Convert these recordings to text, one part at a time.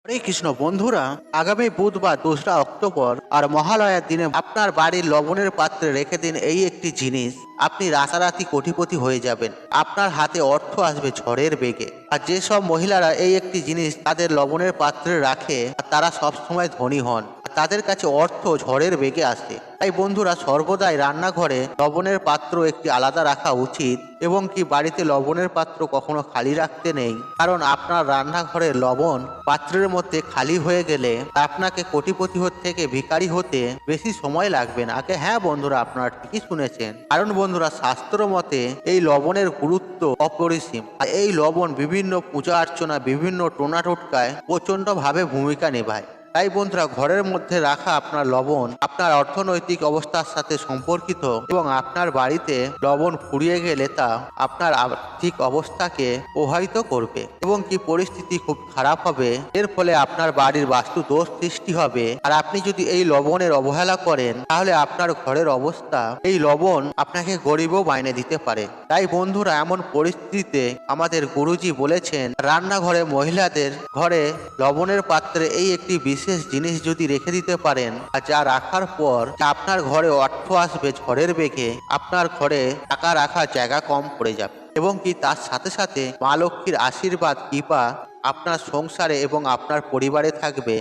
হরে কৃষ্ণ বন্ধুরা, আগামী বুধবার 2রা অক্টোবর আর মহালয়ার দিনে আপনার বাড়ির লবণের পাত্রে রেখে দিন এই একটি জিনিস। আপনি রাতারাতি কোটিপতি হয়ে যাবেন। আপনার হাতে অর্থ আসবে ঝড়ের বেগে। আর যেসব মহিলারা এই একটি জিনিস তাদের লবণের পাত্রে রাখে তারা সবসময় ধনী হন, আর তাদের কাছে অর্থ ঝড়ের বেগে আসে। তাই বন্ধুরা, সর্বদাই রান্নাঘরে লবণের পাত্র একটি আলাদা রাখা উচিত, এবং কি বাড়িতে লবণের পাত্র কখনো খালি রাখতে নেই। কারণ আপনার রান্নাঘরের লবণ পাত্রের মধ্যে খালি হয়ে গেলে আপনাকে কোটিপতি থেকে ভিখারি হতে বেশি সময় লাগবে না। হ্যাঁ বন্ধুরা, আপনারা ঠিকই শুনেছেন। কারণ বন্ধুরা, শাস্ত্র মতে এই লবণের গুরুত্ব অপরিসীম। আর এই লবণ বিভিন্ন পূজা অর্চনা, বিভিন্ন টোনা টোটকায় প্রচন্ড ভাবে ভূমিকা নেভায়। তাই বন্ধুরা, ঘরের মধ্যে রাখা আপনার লবণ আপনার অর্থনৈতিক অবস্থার সাথে সম্পর্কিত, এবং আপনার বাড়িতে লবণ ফুরিয়ে গেলে তা আপনার আর্থিক অবস্থাকে প্রভাবিত করবে, এবং কি পরিস্থিতি খুব খারাপ হবে। এর ফলে আপনার বাড়ির বাস্তু দোষ সৃষ্টি হবে। আর আপনি যদি এই লবণের অবহেলা করেন, তাহলে আপনার ঘরের অবস্থা, এই লবণ আপনাকে গরিবও বাইনে দিতে পারে। তাই বন্ধুরা, এমন পরিস্থিতিতে আমাদের গুরুজি বলেছেন, রান্নাঘরে মহিলাদের ঘরে লবণের পাত্রে এই একটি বিশেষ জিনিস যদি রেখে দিতে পারেন, আর যা রাখার পর আপনার ঘরে অর্থ আসবে ঝড়ের বেগে, আপনার ঘরে টাকা রাখার জায়গা কম পড়ে যাবে, এবং কি তার সাথে সাথে মা লক্ষ্মীর আশীর্বাদ কৃপা আপনার সংসারে এবং আপনার পরিবারে থাকবে,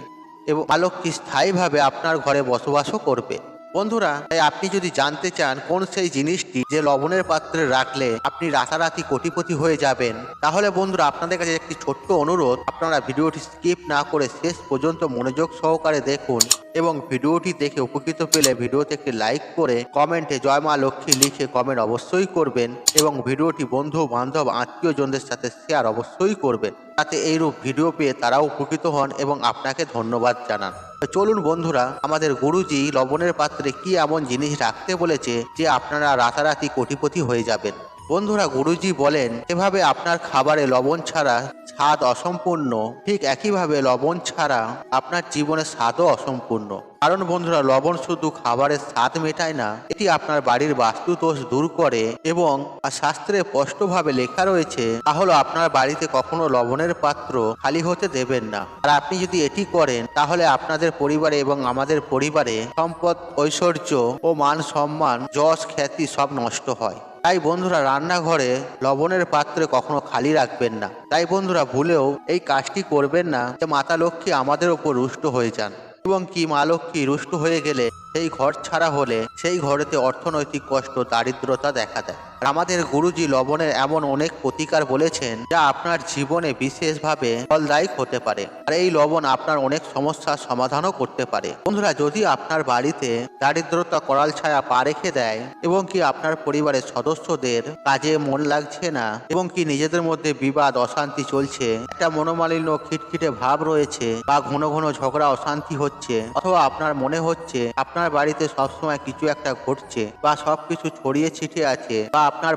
এবং মা লক্ষ্মী স্থায়ীভাবে আপনার ঘরে বসবাসও করবে। বন্ধুরা, তাই আপনি যদি জানতে চান কোন সেই জিনিসটি যে লবণের পাত্রে রাখলে আপনি রাতারাতি কোটিপতি হয়ে যাবেন, তাহলে বন্ধুরা, আপনাদের কাছে একটি ছোট্ট অনুরোধ, আপনারা ভিডিওটি স্কিপ না করে শেষ পর্যন্ত মনোযোগ সহকারে দেখুন, এবং ভিডিওটি দেখে উপকৃত পেলে ভিডিওতে একটি লাইক করে কমেন্টে জয় মা লক্ষ্মী লিখে কমেন্ট অবশ্যই করবেন, এবং ভিডিওটি বন্ধু বান্ধব আত্মীয়জনদের সাথে শেয়ার অবশ্যই করবেন, যাতে এইরূপ ভিডিও পেয়ে তারাও উপকৃত হন এবং আপনাকে ধন্যবাদ জানান। চলুন বন্ধুরা, আমাদের গুরুজি লবণের পাত্রে কি এমন জিনিস রাখতে বলেছে যে আপনারা রাতারাতি কোটিপতি হয়ে যাবেন। বন্ধুরা, গুরুজি বলেন, এভাবে আপনার খাবারে লবণ ছাড়া স্বাদ অসম্পূর্ণ, ঠিক একইভাবে লবণ ছাড়া আপনার জীবনে স্বাদও অসম্পূর্ণ। কারণ বন্ধুরা, লবণ শুধু খাবারের স্বাদ মেটায় না, এটি আপনার বাড়ির বাস্তুদোষ দূর করে, এবং শাস্ত্রে স্পষ্টভাবে লেখা রয়েছে, তা হলো আপনার বাড়িতে কখনো লবণের পাত্র খালি হতে দেবেন না। আর আপনি যদি এটি করেন, তাহলে আপনাদের পরিবারে এবং আমাদের পরিবারে সম্পদ, ঐশ্বর্য ও মান সম্মান, যশ খ্যাতি সব নষ্ট হয়। তাই বন্ধুরা, রান্নাঘরে লবণের পাত্রে কখনো খালি রাখবেন না। তাই বন্ধুরা, ভুলেও এই কাজটি করবেন না যে মাতা লক্ষ্মী আমাদের ওপর রুষ্ট হয়ে যান, এবং কি মা লক্ষ্মী রুষ্ট হয়ে গেলে সেই ঘর ছাড়া হলে সেই ঘরেতে অর্থনৈতিক কষ্ট, দারিদ্রতা দেখা দেয়। আর আমাদের গুরুজি লবণের এমন অনেক প্রতিকার বলেছেন যা আপনার জীবনে বিশেষভাবে ফলদায়ক হতে পারে। আর এই লবণ আপনার অনেক সমস্যার সমাধানও করতে পারে। বন্ধুরা, যদি আপনার বাড়িতে দারিদ্রতা করাল ছায়া পা রেখে দেয়, এবং কি আপনার পরিবারের সদস্যদের কাজে মন লাগছে না, এবং কি নিজেদের মধ্যে বিবাদ অশান্তি চলছে, একটা মনোমালিন্য খিটখিটে ভাব রয়েছে, বা ঘন ঘন ঝগড়া অশান্তি হচ্ছে, অথবা আপনার মনে হচ্ছে আপনার বাড়িতে সবসময় কিছু একটা ঘটছে, বা সবকিছু ছড়িয়ে ছিটিয়ে আছে, বা আপনার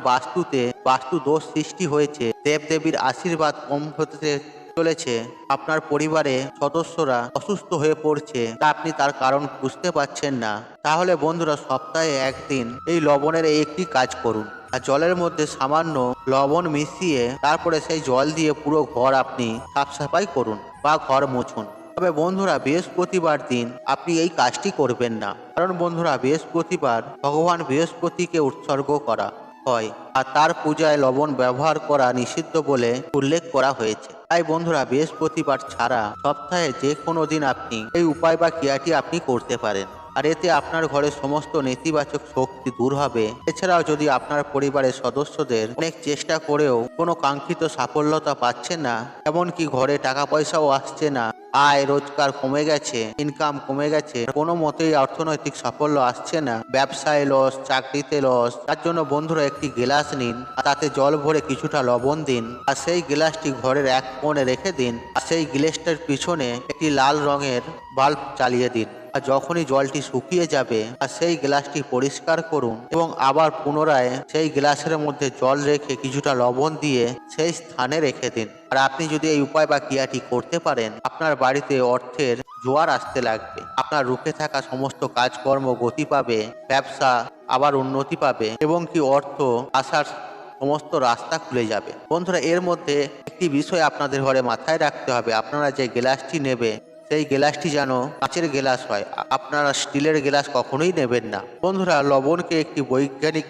বাস্তু দোষ সৃষ্টি হয়েছে, দেবদেবীর আশীর্বাদ কম হতে চলেছে, আপনার পরিবারে সদস্যরা অসুস্থ হয়ে পড়ছে, তা আপনি তার কারণ বুঝতে পারছেন না, তাহলে বন্ধুরা, সপ্তাহে একদিন এই লবণের এই একটি কাজ করুন। আর জলের মধ্যে সামান্য লবণ মিশিয়ে তারপরে সেই জল দিয়ে পুরো ঘর আপনি সাফ সাফাই করুন বা ঘর মুছুন। তবে বন্ধুরা, বৃহস্পতিবার দিন আপনি এই কাজটি করবেন না। কারণ বন্ধুরা, বৃহস্পতিবার ভগবান বৃহস্পতিকে উৎসর্গ করা হয়, আর তার পূজায় লবণ ব্যবহার করা নিষিদ্ধ বলে উল্লেখ করা হয়েছে। তাই বন্ধুরা, বৃহস্পতিবার ছাড়া সপ্তাহে যে কোনো দিন আপনি এই উপায় বা ক্রিয়াটি আপনি করতে পারেন। আর এতে আপনার ঘরের সমস্ত নেতিবাচক শক্তি দূর হবে। এছাড়াও যদি আপনার পরিবারের সদস্যদের অনেক চেষ্টা করেও কোনো কাঙ্ক্ষিত সাফল্যতা পাচ্ছেন না, এমনকি ঘরে টাকা পয়সাও আসছে না, আয় রোজগার কমে গেছে, ইনকাম কমে গেছে, কোনো মতেই অর্থনৈতিক সাফল্য আসছে না, ব্যবসায় লস, চাকরিতে লস, তার জন্য বন্ধুরা একটি গ্লাস নিন, আর তাতে জল ভরে কিছুটা লবণ দিন, আর সেই গ্লাসটি ঘরের এক কোণে রেখে দিন, আর সেই গ্লাসটার পিছনে একটি লাল রঙের বাল্ব চালিয়ে দিন। আর যখনই জলটি শুকিয়ে যাবে, আর সেই গ্লাসটি পরিষ্কার করুন, এবং আবার পুনরায় সেই গ্লাসের মধ্যে জল রেখে কিছুটা লবণ দিয়ে সেই স্থানে রেখে দিন। আর আপনি যদি এই উপায় বা ক্রিয়াটি করতে পারেন, আপনার বাড়িতে অর্থের জোয়ার আসতে লাগবে। আপনার রুখে থাকা সমস্ত কাজকর্ম গতি পাবে, ব্যবসা আবার উন্নতি পাবে, এবং কি অর্থ আসার সমস্ত রাস্তা খুলে যাবে। বন্ধুরা, এর মধ্যে একটি বিষয় আপনাদের ঘরে মাথায় রাখতে হবে, আপনারা যে গ্লাসটি নেবে সেই গ্লাসটি যেন কাঁচের গ্লাস হয়। আপনারা স্টিলের গ্লাস কখনোই নেবেন না। বন্ধুরা, লবণকে একটি বৈজ্ঞানিক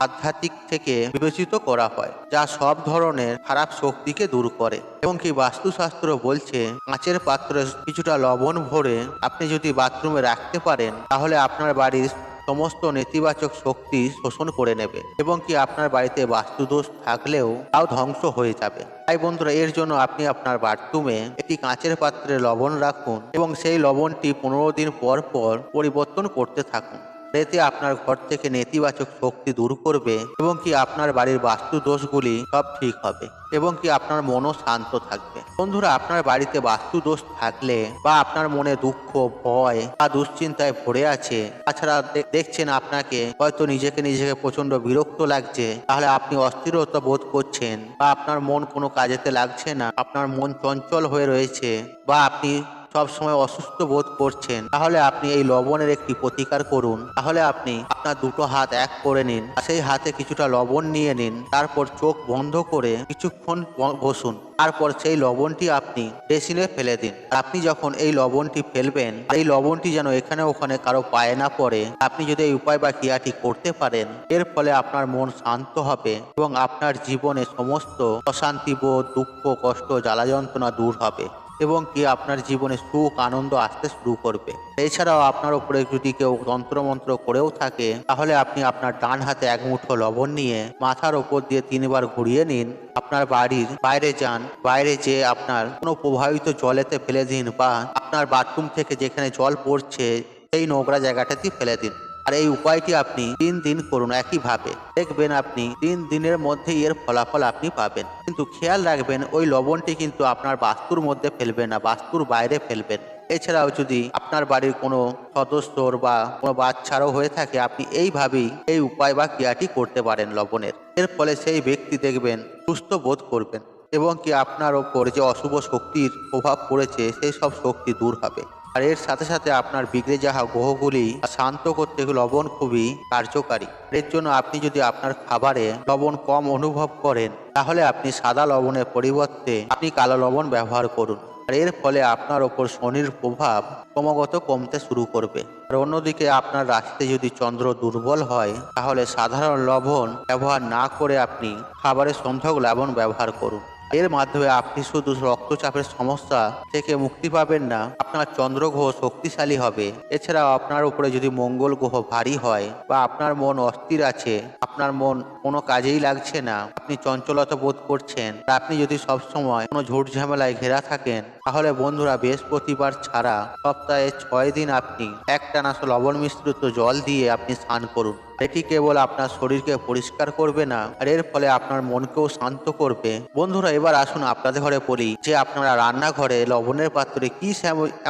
আধ্যাত্মিক থেকে বিবেচিত করা হয়, যা সব ধরনের খারাপ শক্তিকে দূর করে। এবং কি বাস্তুশাস্ত্র বলছে কাঁচের পাত্রে কিছুটা লবণ ভরে আপনি যদি বাথরুমে রাখতে পারেন, তাহলে আপনার বাড়ির সমস্ত নেতিবাচক শক্তি শোষণ করে নেবে এবং কি আপনার বাড়িতে বাস্তুদোষ থাকলেও তাও ধ্বংস হয়ে যাবে। তাই বন্ধুরা, এর জন্য আপনি আপনার বাথরুমে একটি কাঁচের পাত্রে লবণ রাখুন এবং সেই লবণটি 15 দিন পর পর পরিবর্তন করতে থাকুন। এতে আপনার ঘর থেকে নেতিবাচক শক্তি দূর করবে এবং কি আপনার বাড়ির বাস্তু দোষগুলি সব ঠিক হবে এবং কি আপনার মনও শান্ত থাকবে। বন্ধুরা, আপনার বাড়িতে বাস্তু দোষ থাকলে বা আপনার মনে দুঃখ, ভয় বা দুশ্চিন্তায় ভরে আছে, তাছাড়া দেখছেন আপনাকে হয়তো নিজেকে প্রচন্ড বিরক্ত লাগছে, তাহলে আপনি অস্থিরতা বোধ করছেন বা আপনার মন কোনো কাজেতে লাগছে না, আপনার মন চঞ্চল হয়ে রয়েছে বা আপনি সব সময় অসুস্থ বোধ করছেন, তাহলে আপনি এই লবণের একটি প্রতিকার করুন। তাহলে আপনি আপনার দুটো হাত এক করে নিন, সেই হাতে কিছুটা লবণ নিয়ে নিন, তারপর চোখ বন্ধ করে কিছুক্ষণ বসুন। তারপর সেই লবণটি আপনি বেসিনে ফেলে দিন। আপনি যখন এই লবণটি ফেলবেন, এই লবণটি যেন এখানে ওখানে কারো পায়ে না পড়ে। আপনি যদি এই উপায় বা ক্রিয়াটি করতে পারেন, এর ফলে আপনার মন শান্ত হবে এবং আপনার জীবনে সমস্ত অশান্তি বোধ, দুঃখ, কষ্ট, জ্বালা যন্ত্রণা দূর হবে এবং কি আপনার জীবনে সুখ, আনন্দ আসতে শুরু করবে। এছাড়াও আপনার উপরে যদি কেউ তন্ত্রমন্ত্র করেও থাকে, তাহলে আপনি আপনার ডান হাতে এক মুঠো লবণ নিয়ে মাথার ওপর দিয়ে 3 বার ঘুরিয়ে নিন। আপনার বাড়ির বাইরে যান, বাইরে যেয়ে আপনার কোনো প্রবাহিত জলেতে ফেলে দিন বা আপনার বাথরুম থেকে যেখানে জল পড়ছে সেই নোংরা জায়গাটাতে ফেলে দিন। আর এই উপায়টি আপনি 3 দিন করুন একইভাবে। দেখবেন আপনি 3 দিনের মধ্যেই এর ফলাফল আপনি পাবেন। কিন্তু খেয়াল রাখবেন, ওই লবণটি কিন্তু আপনার বাস্তুর মধ্যে ফেলবেন না, বাস্তুর বাইরে ফেলবেন। এছাড়াও যদি আপনার বাড়ির কোনো সদস্যর বা কোনো বাচ্চারও হয়ে থাকে, আপনি এইভাবেই এই উপায় বা ক্রিয়াটি করতে পারেন লবণের। এর ফলে সেই ব্যক্তি দেখবেন সুস্থ বোধ করবেন এবং কি আপনার ওপর যে অশুভ শক্তির প্রভাব পড়েছে সেই সব শক্তি দূর হবে। আর এর সাথে সাথে আপনার বিগড়ে যাওয়া গ্রহগুলি শান্ত করতে লবণ খুবই কার্যকারী। এর জন্য আপনি যদি আপনার খাবারে লবণ কম অনুভব করেন, তাহলে আপনি সাদা লবণের পরিবর্তে আপনি কালো লবণ ব্যবহার করুন। আর এর ফলে আপনার ওপর শনির প্রভাব ক্রমাগত কমতে শুরু করবে। আর অন্যদিকে আপনার রাশিতে যদি চন্দ্র দুর্বল হয়, তাহলে সাধারণ লবণ ব্যবহার না করে আপনি খাবারের সন্ধ্যক লবণ ব্যবহার করুন। এর মাধ্যমে আপনি শুধু রক্তচাপের সমস্যা থেকে মুক্তি পাবেন না, আপনার চন্দ্র গ্রহ শক্তিশালী হবে। এছাড়াও আপনার উপরে যদি মঙ্গল গ্রহ ভারী হয় বা আপনার মন অস্থির আছে, আপনার মন কোনো কাজেই লাগছে না, আপনি চঞ্চলতা বোধ করছেন, তা আপনি যদি সবসময় কোনো ঝুট ঝামেলায় ঘেরা থাকেন, তাহলে বন্ধুরা বৃহস্পতিবার ছাড়া সপ্তাহে 6 দিন আপনি একটানা লবণ মিশ্রিত জল দিয়ে আপনি স্নান করুন। এটি কেবল আপনার শরীরকে পরিষ্কার করবে না, আর এর ফলে আপনার মনকেও শান্ত করবে। বন্ধুরা, এবার আসুন আপনাদের ঘরে বলি যে আপনারা রান্নাঘরে লবণের পাত্রে কি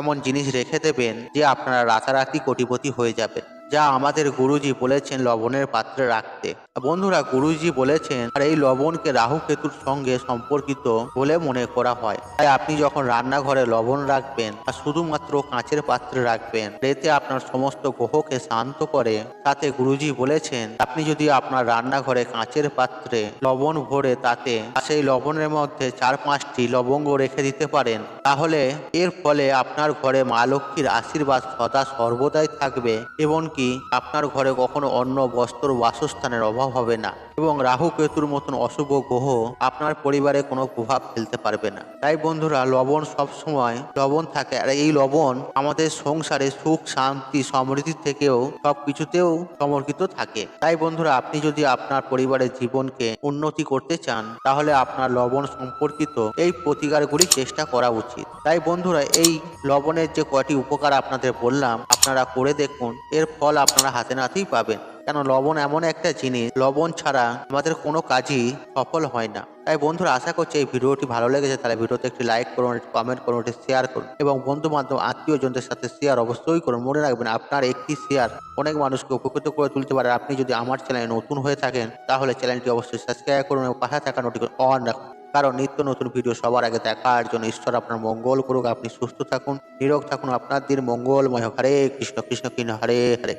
এমন জিনিস রেখে দেবেন যে আপনারা রাতারাতি কোটিপতি হয়ে যাবেন, যা আমাদের গুরুজি বলেছেন লবণের পাত্রে রাখতে। বন্ধুরা, গুরুজি বলেছেন আর এই লবণকে রাহু কেতুর সঙ্গে সম্পর্কিত বলে মনে করা হয়। তাই আপনি যখন রান্নাঘরে লবণ রাখবেন আর শুধুমাত্র কাঁচের পাত্রে রাখবেন, এতে আপনার সমস্ত গ্রহকে শান্ত করে। তাতে গুরুজি বলেছেন আপনি যদি আপনার রান্নাঘরে কাঁচের পাত্রে লবণ ভরে তাতে সেই লবণের মধ্যে 4-5টি লবঙ্গ রেখে দিতে পারেন, তাহলে এর ফলে আপনার ঘরে মা লক্ষ্মীর আশীর্বাদ সদা সর্বদাই থাকবে এবং কি আপনার ঘরে কখনো অন্ন, বস্ত্র, বাসস্থানের অভাব হবে না এবং রাহু কেতুর মতন অশুভ গ্রহ আপনার পরিবারে কোনো প্রভাব ফেলতে পারবে না। তাই বন্ধুরা, লবণ সবসময় লবণ থাকে, আর এই লবণ আমাদের সংসারে সুখ, শান্তি, সমৃদ্ধি থেকেও সবকিছুতেও সমর্পিত থাকে। তাই বন্ধুরা, আপনি যদি আপনার পরিবারের জীবনকে উন্নতি করতে চান, তাহলে আপনার লবণ সম্পর্কিত এই প্রতিকারগুলি চেষ্টা করা উচিত। তাই বন্ধুরা, এই লবণের যে কয়টি উপকার আপনাদের বললাম, আপনারা করে দেখুন, এর ফল আপনারা হাতে নাতেই পাবেন। কেন, লবণ এমন একটা জিনিস, লবণ ছাড়া আমাদের কোনো কাজই সফল হয় না। তাই বন্ধুরা, আশা করছি এই ভিডিওটি ভালো লেগেছে, তাহলে ভিডিওতে একটি লাইক করুন, একটি কমেন্ট করুন, একটি শেয়ার করুন এবং বন্ধু বান্ধব, আত্মীয়জনদের সাথে শেয়ার অবশ্যই করুন। মনে রাখবেন, আপনার একটি শেয়ার অনেক মানুষকে উপকৃত করে তুলতে পারে। আপনি যদি আমার চ্যানেলে নতুন হয়ে থাকেন, তাহলে চ্যানেলটি অবশ্যই সাবস্ক্রাইব করুন এবং পাশে থাকা নোটিফিকেশন অন রাখুন, কারণ নিত্য নতুন ভিডিও সবার আগে দেখার জন্য। ঈশ্বর আপনার মঙ্গল করুক, আপনি সুস্থ থাকুন, নিরোগ থাকুন, আপনার দিন মঙ্গলময় হোক। হরে কৃষ্ণ কৃষ্ণ কৃষ্ণ হরে হরে।